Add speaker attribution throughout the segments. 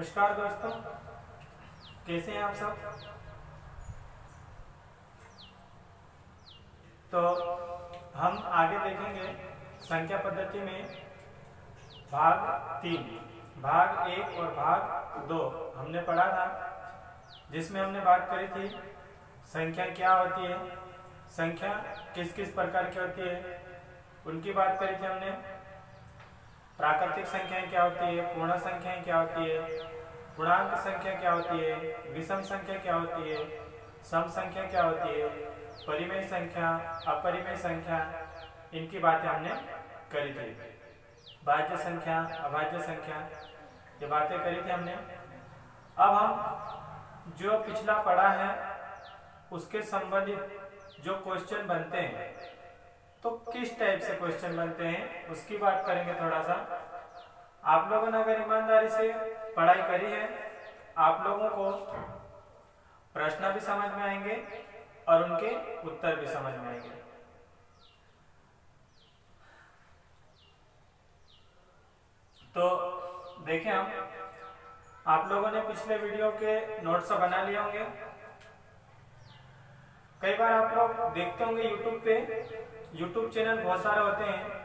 Speaker 1: नमस्कार दोस्तों, कैसे हैं आप सब। तो हम आगे देखेंगे संख्या पद्धति में भाग 3, भाग 1 और भाग 2 हमने पढ़ा था, जिसमें हमने बात करी थी संख्या क्या होती है, संख्या किस किस प्रकार की होती है, उनकी बात करी थी हमने। प्राकृतिक संख्याएं क्या होती है, पूर्ण संख्याएं क्या होती है, पूर्णांक संख्या क्या होती है, विषम संख्या क्या होती है, सम संख्या क्या होती है, परिमेय संख्या, अपरिमेय संख्या, इनकी बातें हमने करी थी। भाज्य संख्या, अभाज्य संख्या, ये बातें करी थी हमने। अब हम जो पिछला पढ़ा है उसके संबंधित जो क्वेश्चन बनते हैं, तो किस टाइप से क्वेश्चन बनते हैं उसकी बात करेंगे थोड़ा सा। आप लोगों ने अगर ईमानदारी से पढ़ाई करी है, आप लोगों को प्रश्न भी समझ में आएंगे और उनके उत्तर भी समझ में आएंगे। तो देखें, आप लोगों ने पिछले वीडियो के नोट्स बना लिए होंगे। कई बार आप लोग देखते होंगे यूट्यूब पे, यूट्यूब चैनल बहुत सारे होते हैं,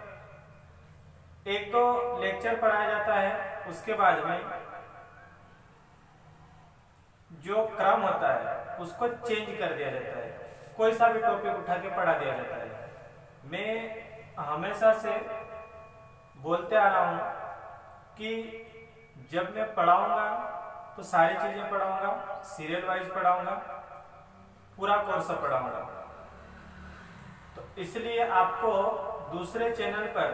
Speaker 1: एक तो लेक्चर पढ़ाया जाता है, उसके बाद में जो क्रम होता है उसको चेंज कर दिया जाता है, कोई सा भी टॉपिक उठा के पढ़ा दिया जाता है। मैं हमेशा से बोलते आ रहा हूँ कि जब मैं पढ़ाऊंगा तो सारी चीजें पढ़ाऊंगा, सीरियल वाइज पढ़ाऊंगा, पूरा कोर्स पढ़ाऊंगा। तो इसलिए आपको दूसरे चैनल पर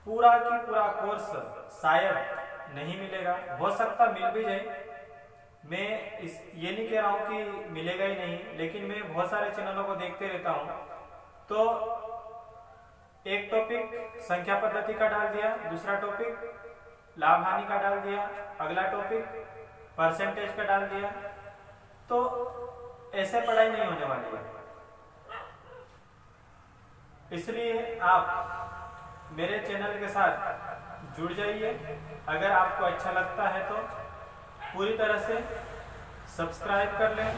Speaker 1: पूरा की पूरा कोर्स शायद नहीं मिलेगा, हो सकता मिल भी जाए। मैं ये नहीं कह रहा हूँ कि मिलेगा ही नहीं, लेकिन मैं बहुत सारे चैनलों को देखते रहता हूँ। तो एक टॉपिक संख्या पद्धति का डाल दिया, दूसरा टॉपिक लाभ हानि का डाल दिया, अगला टॉपिक परसेंटेज का डाल दिया, तो ऐसे पढ़ाई नहीं होने वाली है। इसलिए आप मेरे चैनल के साथ जुड़ जाइए। अगर आपको अच्छा लगता है तो पूरी तरह से सब्सक्राइब कर लें,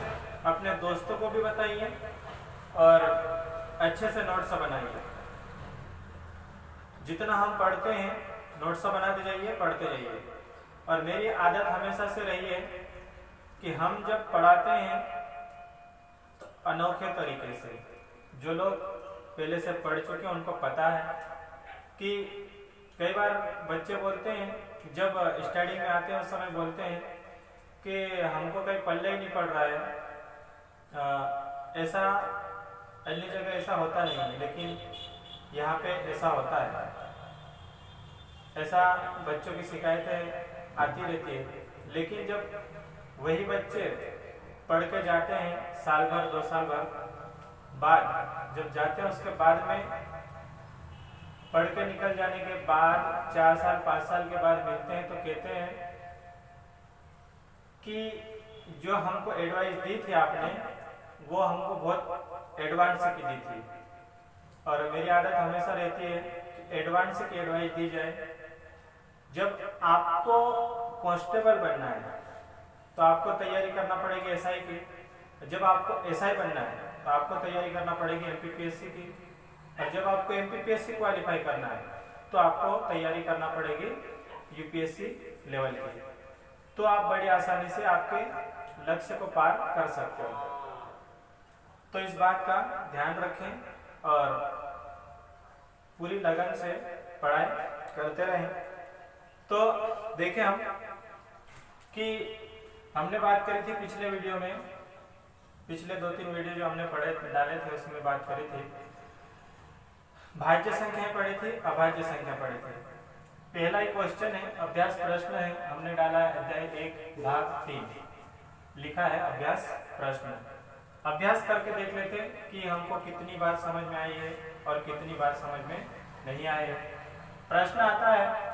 Speaker 1: अपने दोस्तों को भी बताइए और अच्छे से नोट्स बनाइए। जितना हम पढ़ते हैं नोट्स बनाते जाइए, पढ़ते जाइए। और मेरी आदत हमेशा से रही है कि हम जब पढ़ाते हैं तो अनोखे तरीके से, जो लोग पहले से पढ़ चुके हैं उनको पता है कि कई बार बच्चे बोलते हैं, जब स्टडी में आते हैं उस समय बोलते हैं कि हमको कहीं पल्ले ही नहीं पड़ रहा है। ऐसा अन्य जगह ऐसा होता नहीं है, लेकिन यहाँ पे ऐसा होता है। ऐसा बच्चों की शिकायतें आती रहती है, लेकिन जब वही बच्चे पढ़ के जाते हैं साल भर 2 साल भर बाद, जब जाते हैं उसके बाद में पढ़ के निकल जाने के बाद 4 साल 5 साल के बाद मिलते हैं तो कहते हैं कि जो हमको एडवाइस दी थी आपने वो हमको बहुत एडवांस की दी थी। और मेरी आदत हमेशा रहती है कि एडवांस की एडवाइस दी जाए। जब आपको कांस्टेबल बनना है तो आपको तैयारी करना पड़ेगी एसआई की। जब आपको एसआई बनना है तो आपको तैयारी करना पड़ेगी एमपीपीएससी की। और जब आपको एमपीपीएससी क्वालिफाई करना है तो आपको तैयारी करना पड़ेगी यूपीएससी लेवल की। तो आप बड़ी आसानी से आपके लक्ष्य को पार कर सकते हो। तो इस बात का ध्यान रखें और पूरी लगन से पढ़ाई करते रहें। तो देखें हम कि हमने बात करी थी पिछले वीडियो में, पिछले 2-3 वीडियो जो हमने डाले थे उसमें बात करी थी भाज्य संख्या पढ़ी थी, अभाज्य संख्या पढ़ी थी। पहला ही क्वेश्चन है, अभ्यास प्रश्न है, हमने डाला है अध्याय 1 भाग 3, लिखा है अभ्यास प्रश्न। अभ्यास करके देख लेते कि हमको कितनी बार समझ में आई है और कितनी बार समझ में नहीं आई है। प्रश्न आता है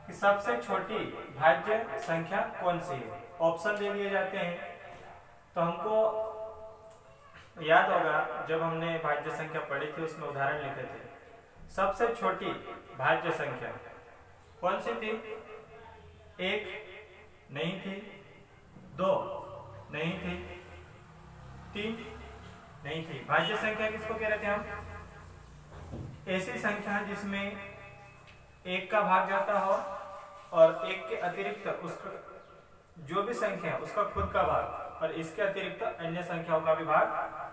Speaker 1: कि सबसे छोटी भाज्य संख्या कौन सी है। ऑप्शन दे दिए जाते हैं। तो हमको याद होगा जब हमने भाज्य संख्या पढ़ी थी उसमें उदाहरण लिखे थे। सबसे छोटी भाज्य संख्या कौन सी थी? 1, नहीं थी, 2 नहीं थी, 3 नहीं थी। भाज्य संख्या किसको कह रहे थे हम? ऐसी संख्या जिसमें 1 का भाग जाता हो और 1 के अतिरिक्त उसका जो भी संख्या है उसका खुद का भाग और इसके अतिरिक्त अन्य संख्याओं का भी भाग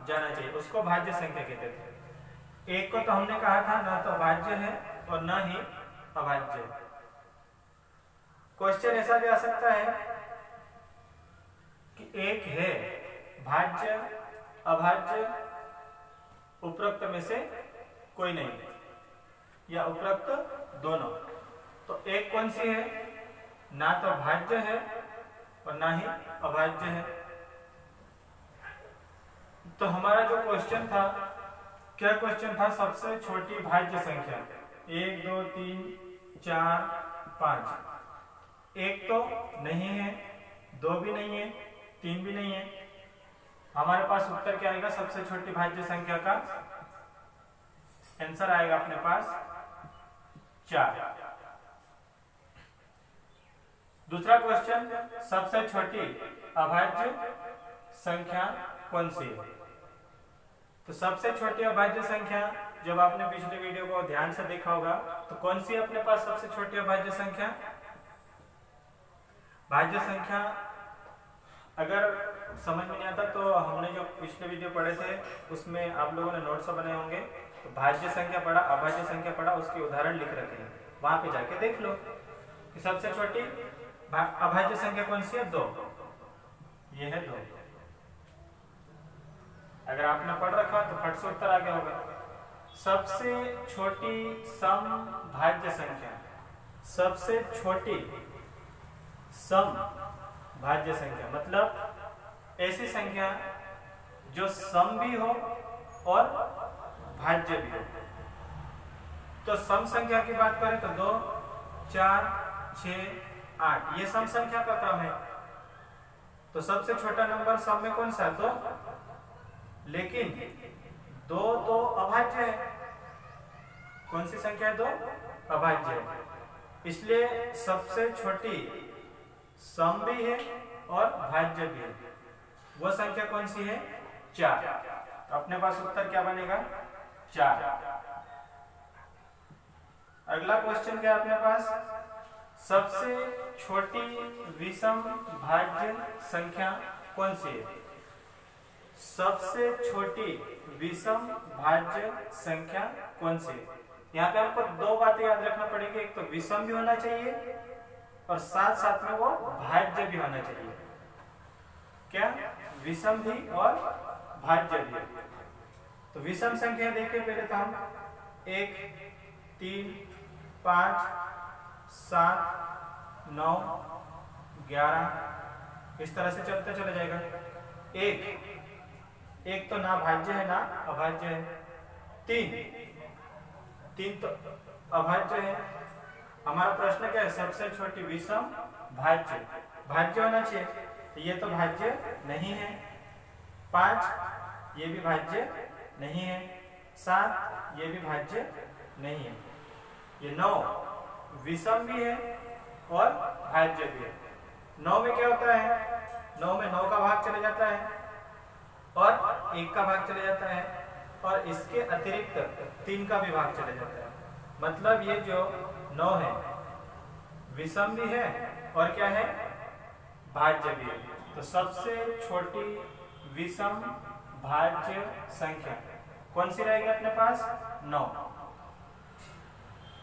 Speaker 1: जाना चाहिए, उसको भाज्य संख्या कहते थे। 1 को तो हमने कहा था ना तो भाज्य है और न ही अभाज्य। क्वेश्चन ऐसा भी आ सकता है कि 1 है भाज्य अभाज्य उपरोक्त में से कोई नहीं या उपरोक्त दोनों। तो 1 कौन सी है? ना तो भाज्य है और ना ही अभाज्य है। तो हमारा जो क्वेश्चन था, क्या क्वेश्चन था? सबसे छोटी भाज्य संख्या 1 2 3 4 5। 1 तो नहीं है, 2 भी नहीं है, 3 भी नहीं है। हमारे पास उत्तर क्या आएगा? सबसे छोटी भाज्य संख्या का आंसर आएगा अपने पास 4। दूसरा क्वेश्चन, सबसे छोटी अभाज्य संख्या कौन सी है? तो सबसे छोटी अभाज्य संख्या, जब आपने पिछले वीडियो को ध्यान से देखा होगा, तो कौन सी है अपने पास सबसे छोटी अभाज्य संख्या? भाज्य संख्या अगर समझ में नहीं आता तो हमने जो पिछले वीडियो पढ़े थे उसमें आप लोगों ने नोट्स बनाए होंगे। तो भाज्य संख्या पढ़ा, अभाज्य संख्या पढ़ा, उसके उदाहरण लिख रखे हैं, वहां पे जाके देख लो कि सबसे छोटी अभाज्य संख्या कौन सी है? 2। ये है 2। अगर आपने पढ़ रखा तो फट से उत्तर आ गया होगा। सबसे छोटी सम भाज्य संख्या, सबसे छोटी सम भाज्य संख्या मतलब ऐसी संख्या जो सम भी हो और भाज्य भी हो। तो सम संख्या की बात करें तो 2 4 6 8 ये सम संख्या का क्रम है। तो सबसे छोटा नंबर सम में कौन सा? 2। लेकिन 2 तो अभाज्य है। कौन सी संख्या है? 2 अभाज्य है। इसलिए सबसे छोटी सम भी है और भाज्य भी है। वो संख्या कौन सी है? 4। तो अपने पास उत्तर क्या बनेगा? 4। अगला क्वेश्चन क्या है अपने पास? सबसे छोटी विषम भाज्य संख्या कौन सी है? सबसे छोटी विषम भाज्य संख्या कौन सी है? यहाँ पे आपको 2 बातें याद रखना पड़ेगी। एक तो विषम भी होना चाहिए और साथ साथ में वो भाज्य भी होना चाहिए। क्या? विषम भी और भाज्य भी। तो विषम संख्या देखिए पहले तो हम 1 3 5 7 9 11 इस तरह से चलते चला जाएगा। 1 तो ना भाज्य है ना अभाज्य है। 3 तो अभाज्य है। हमारा प्रश्न क्या है? सबसे छोटी विषम भाज्य, भाज्य होना चाहिए। तो ये तो भाज्य नहीं है। 5 ये भी भाज्य नहीं है। 7 ये भी भाज्य नहीं है। ये 9 विषम भी है और भाज्य भी है। 9 में क्या होता है? 9 में 9 का भाग चले जाता है और 1 का भाग चले जाता है और इसके अतिरिक्त 3 का भी भाग चले जाता है। मतलब ये जो 9 है विषम भी है और क्या है? भाज्य भी है। तो सबसे छोटी विषम भाज्य संख्या कौन सी रहेगी अपने पास? 9।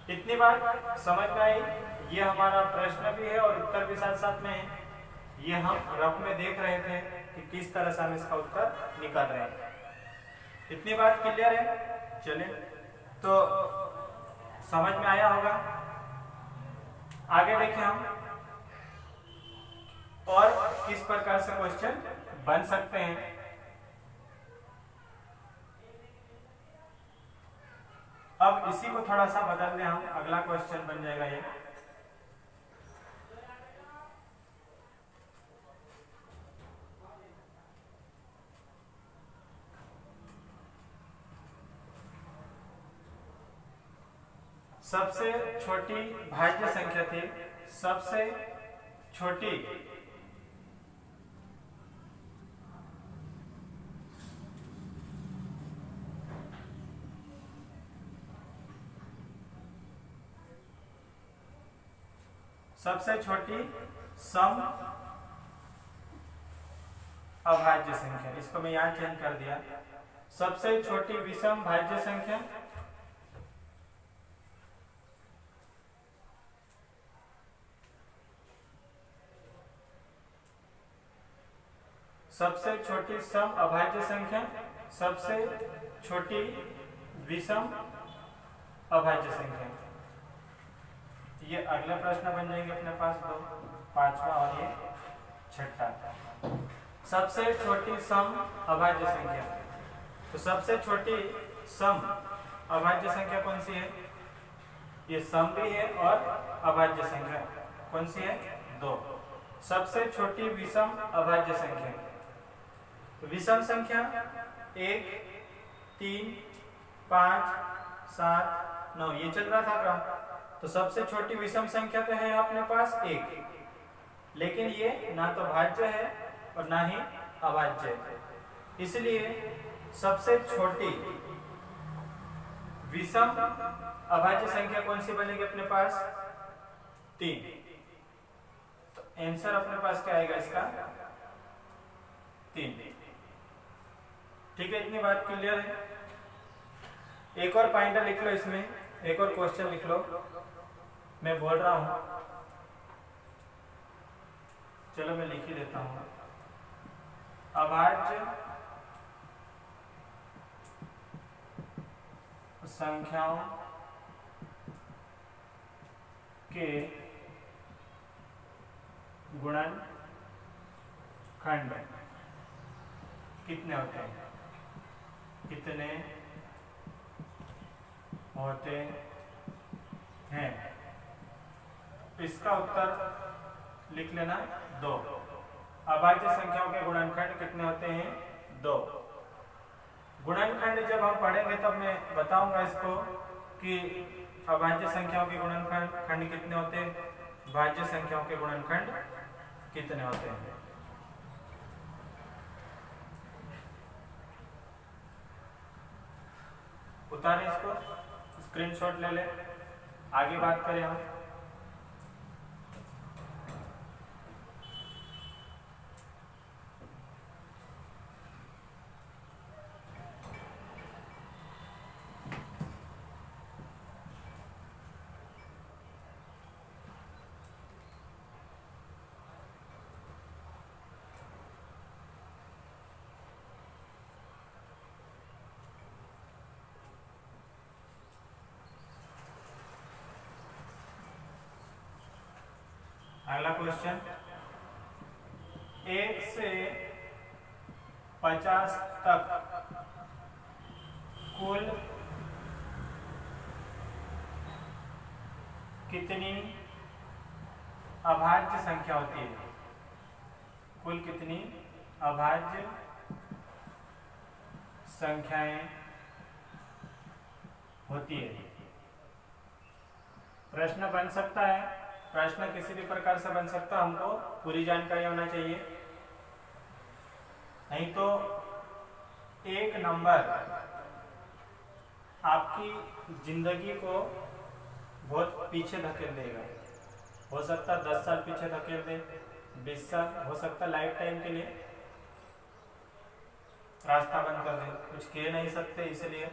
Speaker 1: इतनी बात समझ में आई। ये हमारा प्रश्न भी है और उत्तर भी साथ साथ में है। ये हम रफ में देख रहे थे कि किस तरह से हम इसका उत्तर निकाल रहे हैं। इतनी बात क्लियर है? चले तो समझ में आया होगा। आगे देखें हम और किस प्रकार से क्वेश्चन बन सकते हैं। अब इसी को थोड़ा सा बदल दें हम, अगला क्वेश्चन बन जाएगा ये। सबसे छोटी भाज्य संख्या थी, सबसे छोटी सबसे छोटी सम अभाज्य संख्या, इसको मैं यहाँ चेंज कर दिया। सबसे छोटी विषम भाज्य संख्या, सबसे छोटी सम अभाज्य संख्या, सबसे छोटी विषम अभाज्य संख्या। ये अगला प्रश्न बन जाएंगे अपने पास दो, पांचवा और ये छठा। सबसे छोटी सम अभाज्य संख्या, तो सबसे छोटी सम अभाज्य संख्या कौन सी है? ये सम भी है और अभाज्य संख्या कौन सी है? 2। सबसे छोटी विषम अभाज्य संख्या, तो विषम संख्या 1, 3, 5, 7, 9 ये चल रहा था क्रम। तो सबसे छोटी विषम संख्या तो है अपने पास 1, लेकिन ये ना तो भाज्य है और ना ही अभाज्य है, इसलिए सबसे छोटी विषम अभाज्य संख्या कौन सी बनेगी अपने पास? 3। तो आंसर अपने पास क्या आएगा इसका? 3। ठीक है, इतनी बात क्लियर है। एक और पॉइंटर लिख लो, इसमें एक और क्वेश्चन लिख लो, मैं बोल रहा हूं, चलो मैं लिख ही देता हूं। अभाज्य संख्याओं के गुणनखंड कितने होते हैं? कितने होते हैं? इसका उत्तर लिख लेना 2। अभाज्य संख्याओं के गुणनखंड कितने होते हैं? 2। गुणनखंड जब हम पढ़ेंगे तब मैं बताऊंगा इसको कि अभाज्य संख्याओं के गुणनखंड कितने होते हैं, भाज्य संख्याओं के गुणनखंड कितने होते हैं। उतारें इसको, स्क्रीनशॉट ले लें, आगे बात करें हम। अगला क्वेश्चन, 1 से 50 तक कुल कितनी अभाज्य संख्या होती है? कुल कितनी अभाज्य संख्याएं होती है? प्रश्न बन सकता है, प्रश्न किसी भी प्रकार से बन सकता, हमको पूरी जानकारी होना चाहिए, नहीं तो एक नंबर आपकी जिंदगी को बहुत पीछे धकेल देगा। हो सकता 10 साल पीछे धकेल दे, 20 साल, हो सकता लाइफ टाइम के लिए रास्ता बंद कर दे, कुछ कह नहीं सकते। इसलिए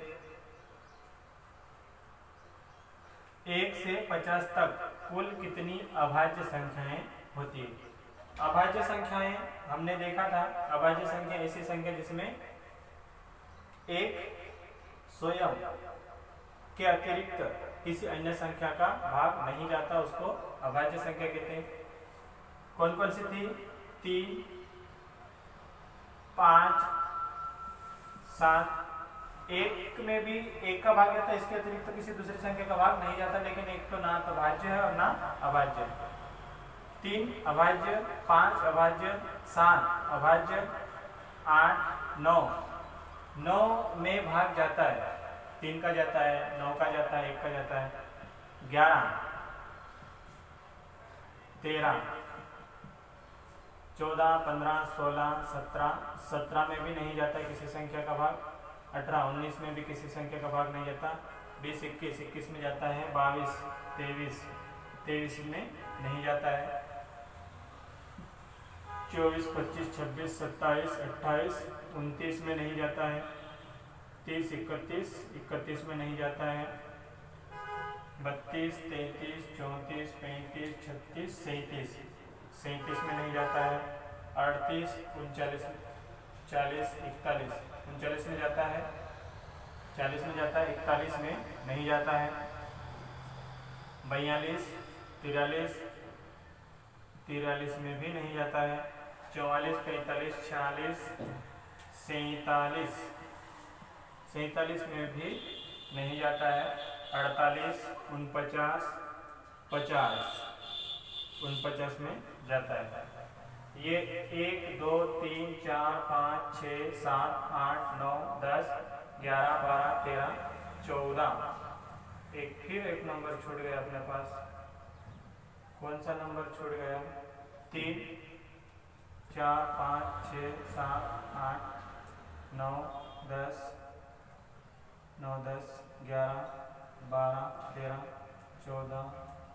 Speaker 1: 1 से 50 तक कुल कितनी अभाज्य संख्याएं होती है? अभाज्य संख्याएं हमने देखा था, अभाज्य संख्या ऐसी संख्या जिसमें एक स्वयं के अतिरिक्त किसी अन्य संख्या का भाग नहीं जाता, उसको अभाज्य संख्या कहते हैं। कौन कौन सी थी? 3, 5, 7। एक में भी एक का भाग जाता है, इसके अतिरिक्त तो किसी दूसरी संख्या का भाग नहीं जाता, लेकिन एक तो ना तो भाज्य है और ना अभाज्य। 3 अभाज्य, 5 अभाज्य, 7 अभाज्य, 8, 9। 9 में भाग जाता है, 3 का जाता है, 9 का जाता है, 1 का जाता है, 11, 13, 14, 15, 16, 17, 17 में भी नहीं जाता है किसी संख्या का भाग। 18, 19 में भी किसी संख्या का भाग नहीं जाता। 20, 21, 21 में जाता है। 22, 23, 23 में नहीं जाता है। 24, 25, 26, 27, 28, 29 में नहीं जाता है। 30, 31, 31 में नहीं जाता है। 32, 33, 34, 35, 36, 37, 37 में नहीं जाता है। 38, 39, 40, 41, 39 में जाता है। 40 में जाता है। 41 में नहीं जाता है। 42, 43, 43 में भी नहीं जाता है। 44, 45, 46, 47, 47 में भी नहीं जाता है। 48, 49, 50, 49 में जाता है। ये 1, 2, 3, 4, 5, 6, 7, 8, 9, 10, 11, 12, 13, 14। फिर एक नंबर छूट गया अपने पास। कौन सा नंबर छूट गया? 3, 4, 5, 6, 7, 8, 9, 10, 9, 10, 11, 12, 13, 14,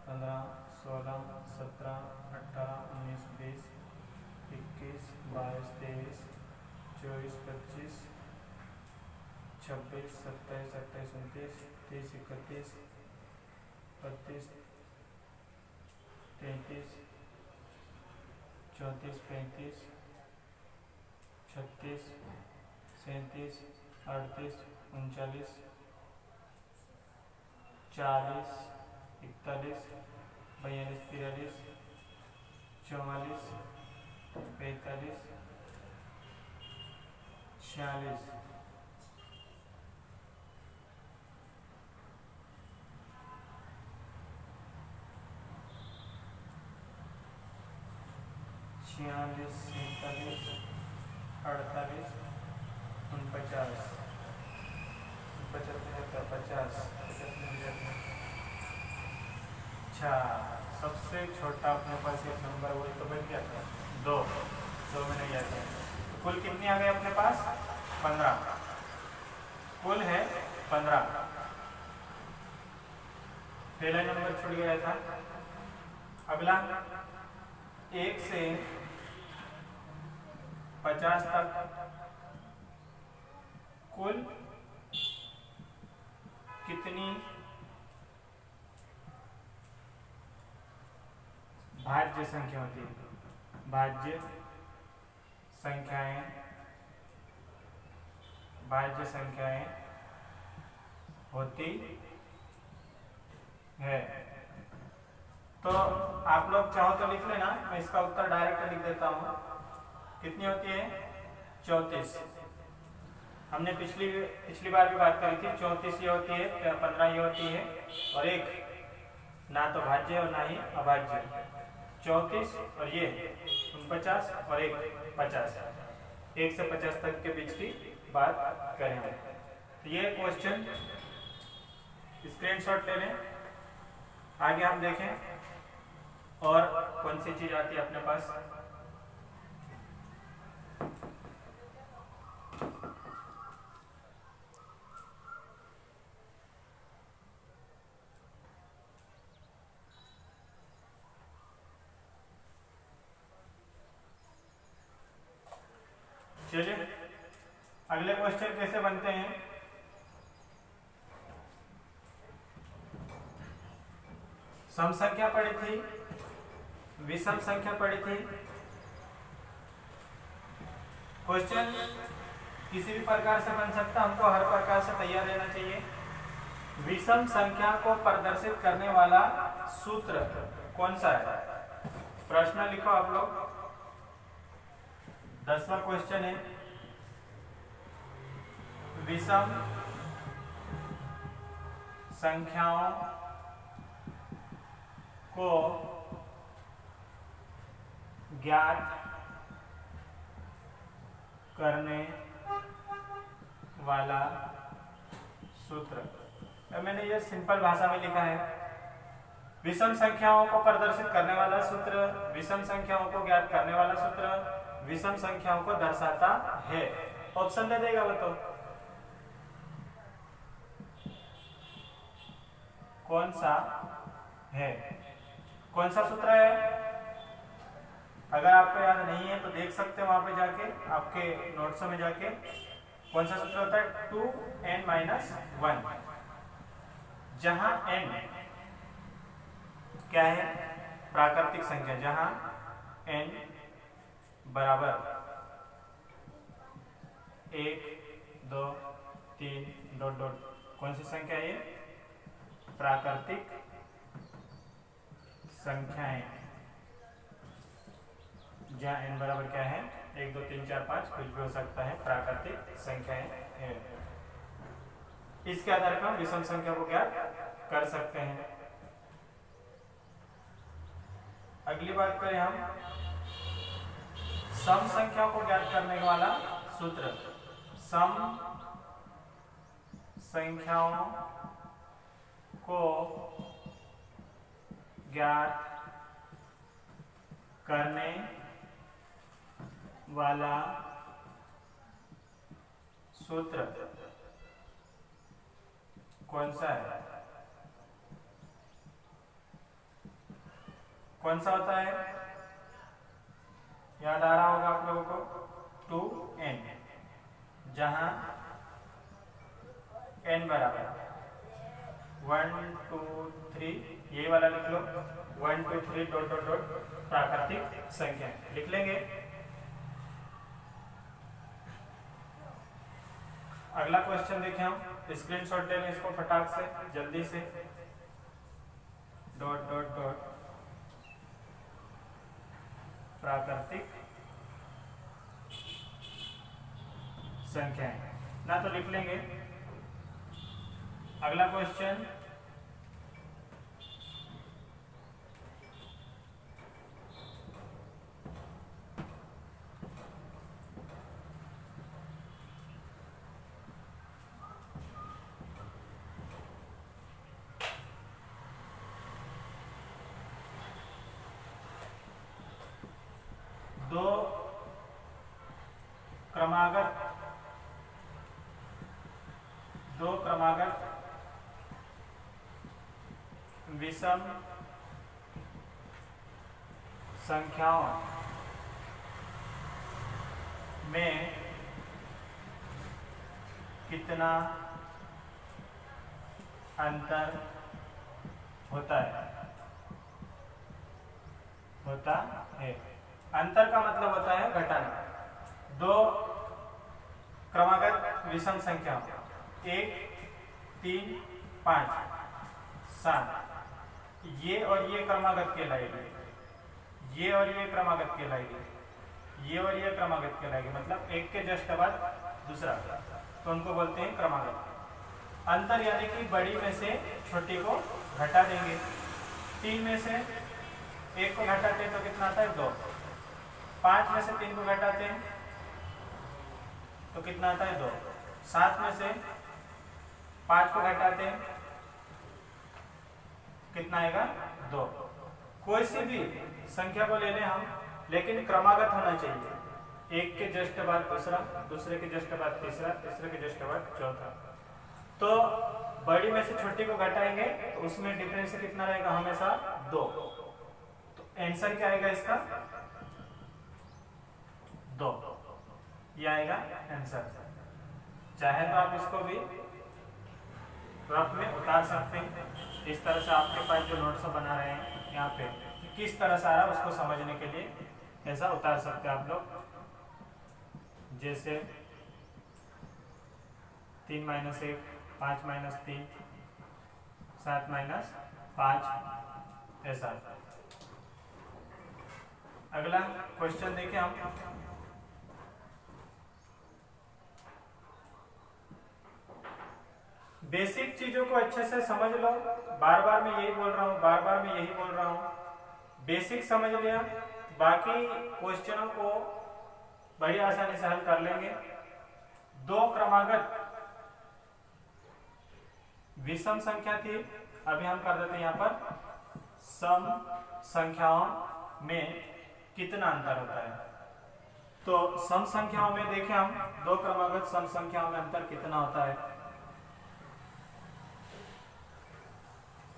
Speaker 1: 15, 16, 17, 18, 19, 20, 21, 22, 23, 24, 25, 26, 27, 28, 29, 30, 31, 32, 33, 34, 35, 36, 37, 38, 39, 40, 41, 42, 43, 44, 45, 46, 46, 47, 48, 49, 50, 50, अच्छा, सबसे छोटा अपने पास एक नंबर वही तो बच गया था 2 में नहीं जाते हैं। तो कुल कितने आ गए अपने पास? 15। कुल है 15। पहला नंबर छूट गया था। अगला 1 से 50 तक कुल कितनी भाज्य संख्या होती है? भाज्य संख्याएं होती है। तो आप लोग चाहो तो लिख लेना, मैं इसका उत्तर डायरेक्ट लिख देता हूँ। कितनी होती है? 34। हमने पिछली बार भी बात करी थी। 34 ये होती है, 15 ये होती है, और एक ना तो भाज्य और ना ही अभाज्य। 34 और ये 49 और एक 50। 1 से 50 तक के बीच की बात करें। तो ये क्वेश्चन स्क्रीनशॉट ले लें। आगे हम देखें और कौन सी चीज आती है अपने पास। चलिए अगले क्वेश्चन कैसे बनते हैं। सम संख्या पढ़ी थी, विषम संख्या पढ़ी थी। क्वेश्चन किसी भी प्रकार से बन सकता, हमको हर प्रकार से तैयार रहना चाहिए। विषम संख्या को प्रदर्शित करने वाला सूत्र कौन सा है? प्रश्न लिखो आप लोग। 10वां क्वेश्चन है, विषम संख्याओं को ज्ञात करने वाला सूत्र। मैंने ये सिंपल भाषा में लिखा है। विषम संख्याओं को प्रदर्शित करने वाला सूत्र, विषम संख्याओं को ज्ञात करने वाला सूत्र विषम संख्याओं को दर्शाता है। ऑप्शन दे देगा वो तो कौन सा है, कौन सा सूत्र है? अगर आपको याद नहीं है तो देख सकते हो वहां पे जाके, आपके नोट्स में जाके। कौन सा सूत्र होता है? 2n-1, जहां n क्या है? प्राकृतिक संख्या, जहां n बराबर 1, 2, 3 डॉट डॉट, कौन सी संख्या है? प्राकृतिक संख्याएं, जहां n बराबर क्या है? 1, 2, 3, 4, 5 कुछ भी हो सकता है, प्राकृतिक संख्याएं है। इसके आधार पर हम विषम संख्या को ज्ञात कर सकते हैं। अगली बात करें हम सम संख्याओं को ज्ञात करने वाला सूत्र। सम संख्याओं को ज्ञात करने वाला सूत्र कौन सा है? कौन सा होता है? याद आ रहा होगा आप लोगों को, 2n, जहां n बराबर 1, 2, 3, ये वाला लिख लो, 1, 2, 3 डॉट डॉट डॉट प्राकृतिक संख्या लिख लेंगे। अगला क्वेश्चन देखें हम, स्क्रीनशॉट ले लें इसको फटाक से, जल्दी से। डॉट डॉट डॉट प्राकृतिक संख्याएं ना तो लिख लेंगे। अगला क्वेश्चन, दो क्रमागत विषम संख्याओं में कितना अंतर होता है? अंतर का मतलब होता है घटाना। दो क्रमागत विषम संख्या 1, 3, 5, 7, ये और ये क्रमागत कहलाएगी, ये और ये क्रमागत कहलाएगी, ये और ये क्रमागत कहलाएगी, मतलब एक के जस्ट बाद दूसरा, तो उनको बोलते हैं क्रमागत। अंतर यानी कि बड़ी में से छोटी को घटा देंगे। 3 में से 1 को घटाते हैं तो कितना आता है? 2। 5 में से 3 को घटाते हैं तो कितना आता है? 2। 7 में से 5 को घटाते हैं कितना आएगा? 2। कोई सी भी संख्या को ले लें हम, लेकिन क्रमागत होना चाहिए। एक के जस्ट बाद दूसरा, दूसरे के जस्ट बाद तीसरा, तीसरे के जस्ट बाद चौथा। तो बड़ी में से छोटी को घटाएंगे तो उसमें डिफरेंस कितना रहेगा? हमेशा 2। तो आंसर क्या आएगा इसका? 2 ये आएगा आंसर। चाहे तो आप इसको भी रफ में उतार सकते हैं। इस तरह से आपके पास जो नोट्स बना रहे हैं यहाँ पे किस तरह से आ रहा है उसको समझने के लिए ऐसा उतार सकते हैं आप लोग। जैसे 3 - 1, 5 - 3, 7 - 5 ऐसा। अगला क्वेश्चन देखें हम। बेसिक चीजों को अच्छे से समझ लो। बार बार मैं यही बोल रहा हूँ, बार बार मैं यही बोल रहा हूँ। बेसिक समझ लिया, बाकी क्वेश्चनों को बड़ी आसानी से हल कर लेंगे। 2 क्रमागत विषम संख्या थी, अभी हम कर देते हैं यहाँ पर सम संख्याओं में कितना अंतर होता है। तो सम संख्याओं में देखें हम, दो क्रमागत सम संख्याओं में अंतर कितना होता है।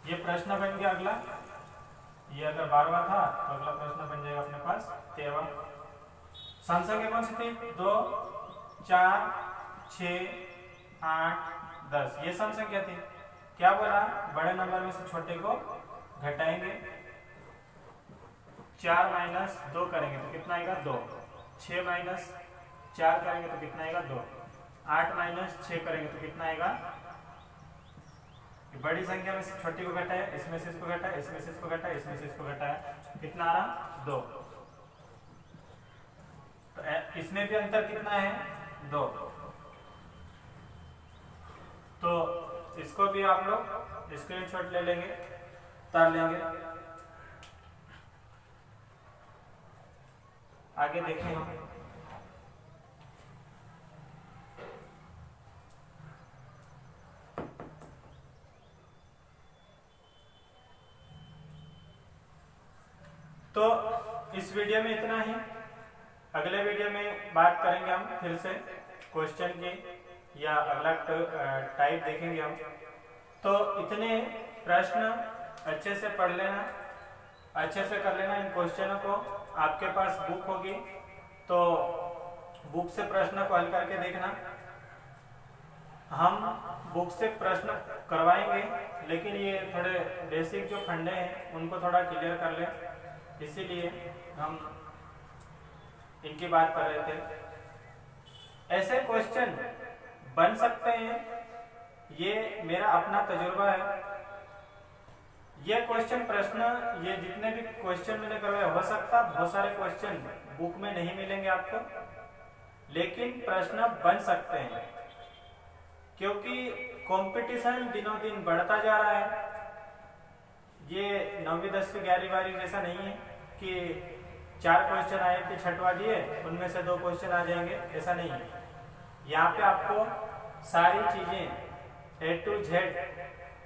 Speaker 1: ये प्रश्न बन गया अगला। ये अगर 12वां था तो अगला प्रश्न बन जाएगा अपने पास 13वां। सम संख्या कौन सी थी? 2, 4, 6, 8, 10। ये सम संख्या थी। क्या बोला? बड़े नंबर में से छोटे को घटाएंगे। 4 माइनस 2 करेंगे तो कितना आएगा? 2। 6 माइनस 4 करेंगे तो कितना आएगा? 2। 8 माइनस 6 करेंगे तो कितना आएगा? बड़ी संख्या में से छोटी को घटाया, इसमें से इसको घटाया, इसमें से इसको घटाया, इसमें से इसको घटाया, कितना आ रहा? 2। तो इसमें भी अंतर कितना है? 2। तो इसको भी आप लोग स्क्रीनशॉट ले लेंगे, उतार लेंगे। आगे देखें हम। तो इस वीडियो में इतना ही। अगले वीडियो में बात करेंगे हम फिर से क्वेश्चन की, या अगला टाइप देखेंगे हम। तो इतने प्रश्न अच्छे से पढ़ लेना, अच्छे से कर लेना इन क्वेश्चनों को। आपके पास बुक होगी तो बुक से प्रश्न को हल करके देखना। हम बुक से प्रश्न करवाएंगे, लेकिन ये थोड़े बेसिक जो फंडे हैं उनको थोड़ा क्लियर कर लें, इसीलिए हम इनकी बात कर रहे थे। ऐसे क्वेश्चन बन सकते हैं, ये मेरा अपना तजुर्बा है। ये क्वेश्चन प्रश्न, ये जितने भी क्वेश्चन मैंने करवाए, हो सकता बहुत सारे क्वेश्चन बुक में नहीं मिलेंगे आपको, लेकिन प्रश्न बन सकते हैं, क्योंकि कंपटीशन दिनों दिन बढ़ता जा रहा है। ये 9वीं 10वीं 11वीं 12वीं जैसा नहीं है कि 4 क्वेश्चन आए थे, छठवा दिए, उनमें से 2 क्वेश्चन आ जाएंगे, ऐसा नहीं है। यहाँ पे आपको सारी चीजें A to Z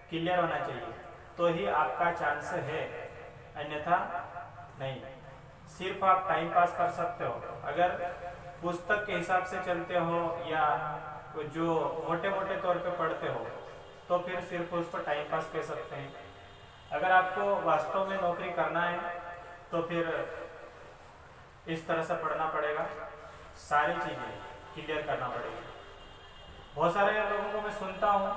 Speaker 1: क्लियर होना चाहिए, तो ही आपका चांस है, अन्यथा नहीं। सिर्फ आप टाइम पास कर सकते हो। अगर पुस्तक के हिसाब से चलते हो या जो मोटे मोटे तौर पे पढ़ते हो, तो फिर सिर्फ उसको टाइम पास कह सकते हैं। अगर आपको वास्तव में नौकरी करना है तो फिर इस तरह से पढ़ना पड़ेगा, सारी चीज़ें क्लियर करना पड़ेगी। बहुत सारे लोगों को मैं सुनता हूँ,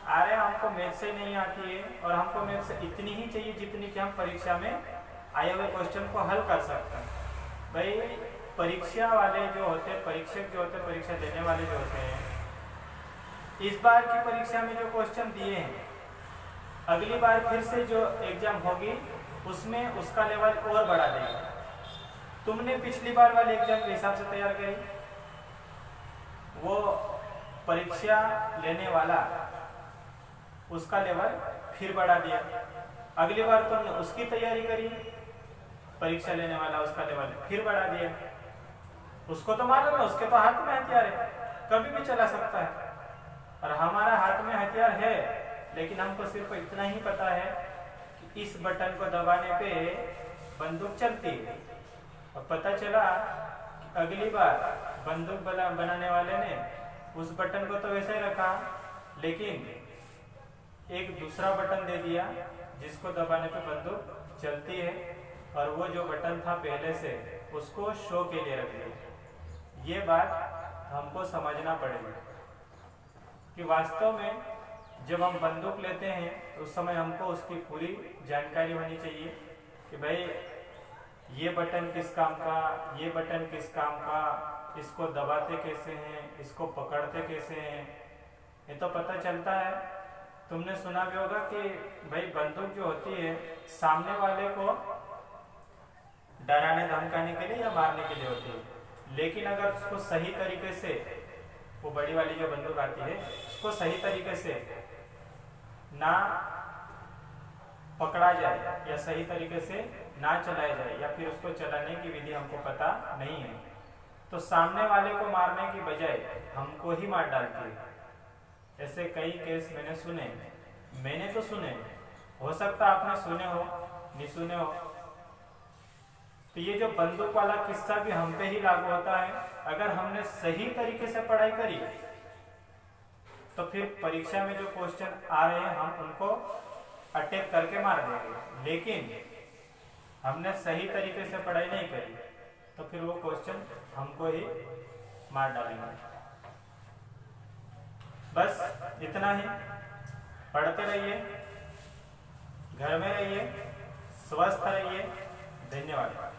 Speaker 1: अरे हमको मैथ से नहीं आती है, और हमको मैथ से इतनी ही चाहिए जितनी कि हम परीक्षा में आए हुए क्वेश्चन को हल कर सकते हैं। भाई परीक्षा वाले जो होते हैं, परीक्षक जो होते हैं, परीक्षा देने वाले जो होते हैं, इस बार की परीक्षा में जो क्वेश्चन दिए हैं, अगली बार फिर से जो एग्जाम होगी उसमें उसका लेवल और बढ़ा देगा। तुमने पिछली बार वाले एग्जाम के हिसाब से तैयार करी, वो परीक्षा लेने वाला उसका लेवल फिर बढ़ा दिया। अगली बार तुमने उसकी तैयारी करी, परीक्षा लेने वाला उसका लेवल फिर बढ़ा दिया। उसको तो मालूम है, उसके तो हाथ में हथियार है, कभी भी चला सकता है। और हमारा हाथ में हथियार है, लेकिन हमको सिर्फ इतना ही पता है कि इस बटन को दबाने पे बंदूक चलती है। और पता चला कि अगली बार बंदूक बनाने वाले ने उस बटन को तो वैसे ही रखा, लेकिन एक दूसरा बटन दे दिया जिसको दबाने पे बंदूक चलती है, और वो जो बटन था पहले से उसको शो के लिए रख दिया। ये बात हमको समझना पड़ेगी कि वास्तव में जब हम बंदूक लेते हैं तो उस समय हमको उसकी पूरी जानकारी होनी चाहिए कि भाई ये बटन किस काम का, ये बटन किस काम का, इसको दबाते कैसे हैं, इसको पकड़ते कैसे हैं, ये तो पता चलता है। तुमने सुना भी होगा कि भाई बंदूक जो होती है सामने वाले को डराने धमकाने के लिए या मारने के लिए होती है, लेकिन अगर उसको सही तरीके से, वो बड़ी वाली जो बंदूक आती है, उसको सही तरीके से ना पकड़ा जाए या सही तरीके से ना चलाया जाए, या फिर उसको चलाने की विधि हमको पता नहीं है, तो सामने वाले को मारने की बजाय हमको ही मार डालती है। ऐसे कई केस मैंने सुने, मैंने तो सुने, हो सकता आपने सुने हो, निसुने हो। तो ये जो बंदूक वाला किस्सा भी हम पे ही लागू होता है। अगर हमने सही तरीके से पढ़ाई करी तो फिर परीक्षा में जो क्वेश्चन आ रहे हैं हम उनको अटैक करके मार देंगे। लेकिन हमने सही तरीके से पढ़ाई नहीं करी तो फिर वो क्वेश्चन हमको ही मार डालेंगे। बस इतना ही। पढ़ते रहिए, घर में रहिए, स्वस्थ रहिए। धन्यवाद।